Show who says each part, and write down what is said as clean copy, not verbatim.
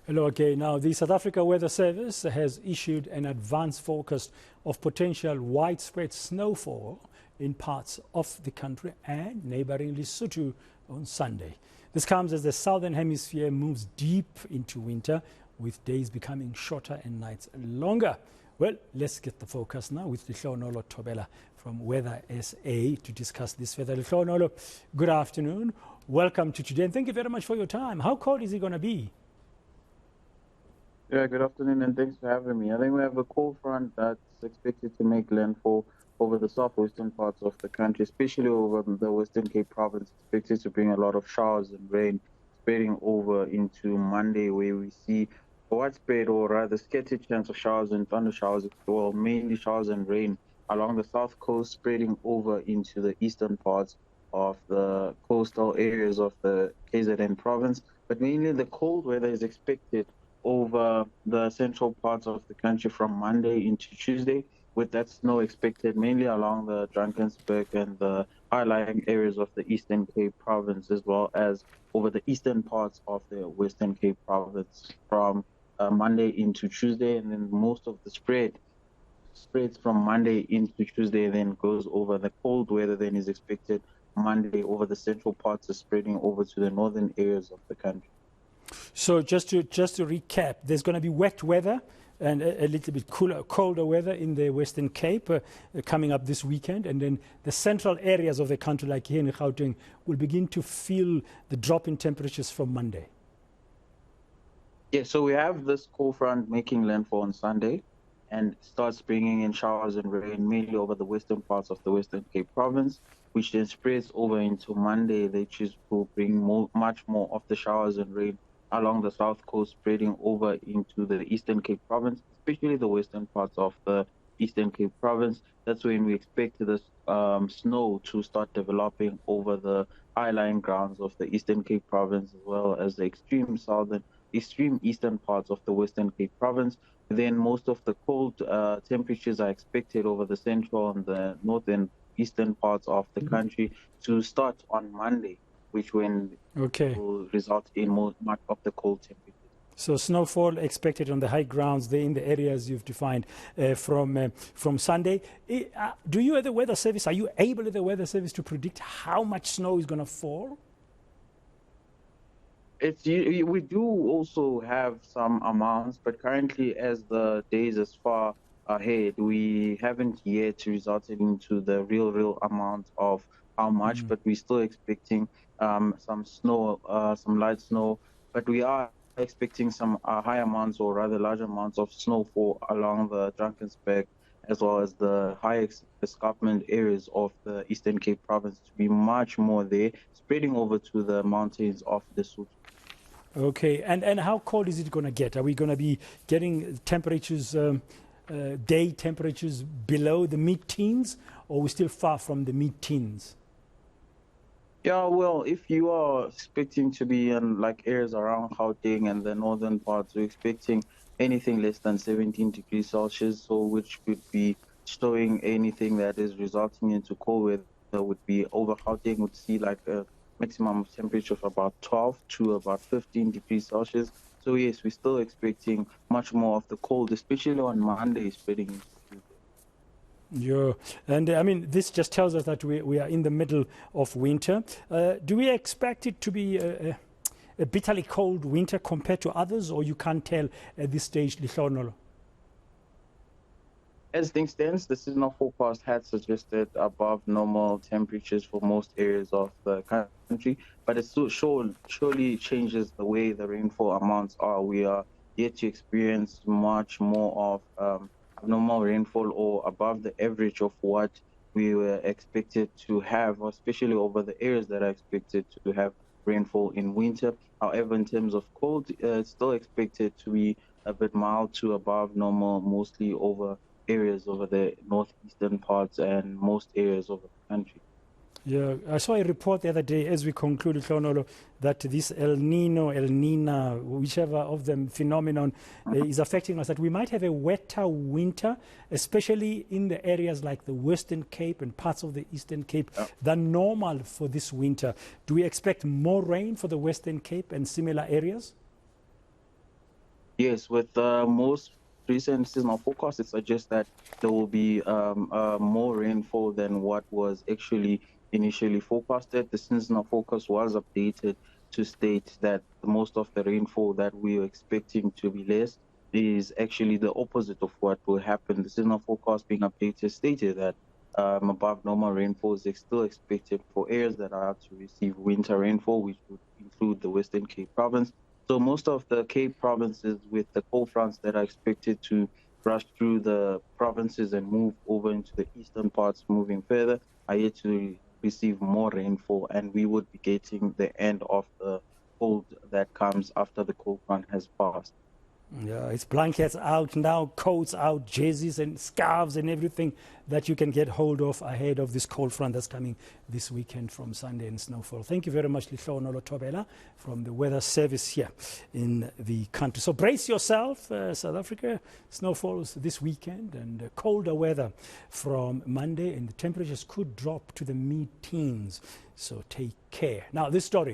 Speaker 1: Hello, okay. Now, the South Africa Weather Service has issued an advance forecast of potential widespread snowfall in parts of the country and neighboring Lesotho on Sunday. This comes as the Southern Hemisphere moves deep into winter, with days becoming shorter and nights longer. Well, let's get the forecast now with Lehlohonolo Thobela from Weather SA to discuss this further. Lehlohonolo, good afternoon. Welcome to today, and thank you very much for your time. How cold is it going to be?
Speaker 2: Yeah, good afternoon, and thanks for having me. I think we have a cold front that's expected to make landfall over the southwestern parts of the country, especially over the Western Cape province, expected to bring a lot of showers and rain spreading over into Monday, where we see a widespread or rather scattered chance of showers and thunder showers, well, mainly showers and rain along the south coast, spreading over into the eastern parts of the coastal areas of the KZN province. But mainly the cold weather is expected over the central parts of the country from Monday into Tuesday, with that snow expected mainly along the Drakensberg and the high-lying areas of the Eastern Cape province, as well as over the eastern parts of the Western Cape province from Monday into Tuesday. And then most of the spreads from Monday into Tuesday, then goes over. The cold weather then is expected Monday over the central parts, is spreading over to the northern areas of the country.
Speaker 1: So just to recap, there's going to be wet weather and a little bit colder weather in the Western Cape coming up this weekend, and then the central areas of the country, like here in Gauteng, will begin to feel the drop in temperatures from Monday.
Speaker 2: Yeah, so we have this cold front making landfall on Sunday and starts bringing in showers and rain mainly over the western parts of the Western Cape province, which then spreads over into Monday, which will bring much more of the showers and rain along the south coast, spreading over into the Eastern Cape province, especially the western parts of the Eastern Cape province. That's when we expect the snow to start developing over the high-lying grounds of the Eastern Cape province, as well as the extreme eastern parts of the Western Cape province. Then most of the cold temperatures are expected over the central and the northern eastern parts of the country to start on Monday, which will result in much of the cold temperatures.
Speaker 1: So snowfall expected on the high grounds there in the areas you've defined from Sunday. Do you at the Weather Service, are you able at the Weather Service to predict how much snow is going to fall?
Speaker 2: We do also have some amounts, but currently as the days as far ahead, we haven't yet resulted into the real amount of how much, but we're still expecting some snow, some light snow, but we are expecting some high amounts or rather large amounts of snowfall along the Drakensberg, as well as the high escarpment areas of the Eastern Cape province to be much more there, spreading over to the mountains of Lesotho.
Speaker 1: Okay, and how cold is it going to get? Are we going to be getting temperatures, day temperatures below the mid-teens, or are we still far from the mid-teens?
Speaker 2: Yeah, well, if you are expecting to be in like areas around Gauteng and the northern parts, we're expecting anything less than 17 degrees Celsius, so which could be showing anything that is resulting into cold weather would be over Gauteng would see like a maximum temperature of about 12 to about 15 degrees Celsius. So yes, we're still expecting much more of the cold, especially on Monday, spreading into Tuesday.
Speaker 1: Yeah, and I mean, this just tells us that we are in the middle of winter. Do we expect it to be a bitterly cold winter compared to others, or you can't tell at this stage, Lehlohonolo?
Speaker 2: As things stand, the seasonal forecast had suggested above normal temperatures for most areas of the country, but it still surely changes the way the rainfall amounts are. We are yet to experience much more of abnormal rainfall or above the average of what we were expected to have, especially over the areas that are expected to have rainfall in winter. However, in terms of cold, it's still expected to be a bit mild to above normal, mostly over areas over the northeastern parts and most areas of the country.
Speaker 1: Yeah, I saw a report the other day as we concluded, Lehlohonolo, that this El Nina, whichever of them phenomenon is affecting us, that we might have a wetter winter, especially in the areas like the Western Cape and parts of the Eastern Cape than normal for this winter. Do we expect more rain for the Western Cape and similar areas?
Speaker 2: Yes, with the most recent seasonal forecast, it suggests that there will be more rainfall than what was actually initially forecasted. The seasonal forecast was updated to state that most of the rainfall that we are expecting to be less is actually the opposite of what will happen. The seasonal forecast being updated stated that above normal rainfall is still expected for areas that are to receive winter rainfall, which would include the Western Cape province. So most of the Cape provinces with the cold fronts that are expected to rush through the provinces and move over into the eastern parts moving further are yet to receive more rainfall, and we would be getting the end of the cold that comes after the cold front has passed.
Speaker 1: Yeah, it's blankets out now, coats out, jerseys and scarves and everything that you can get hold of ahead of this cold front that's coming this weekend from Sunday and Snowfall. Thank you very much, Lehlohonolo Thobela, from the Weather Service here in the country. So brace yourself, South Africa. Snowfalls this weekend and colder weather from Monday, and the temperatures could drop to the mid-teens. So take care. Now, this story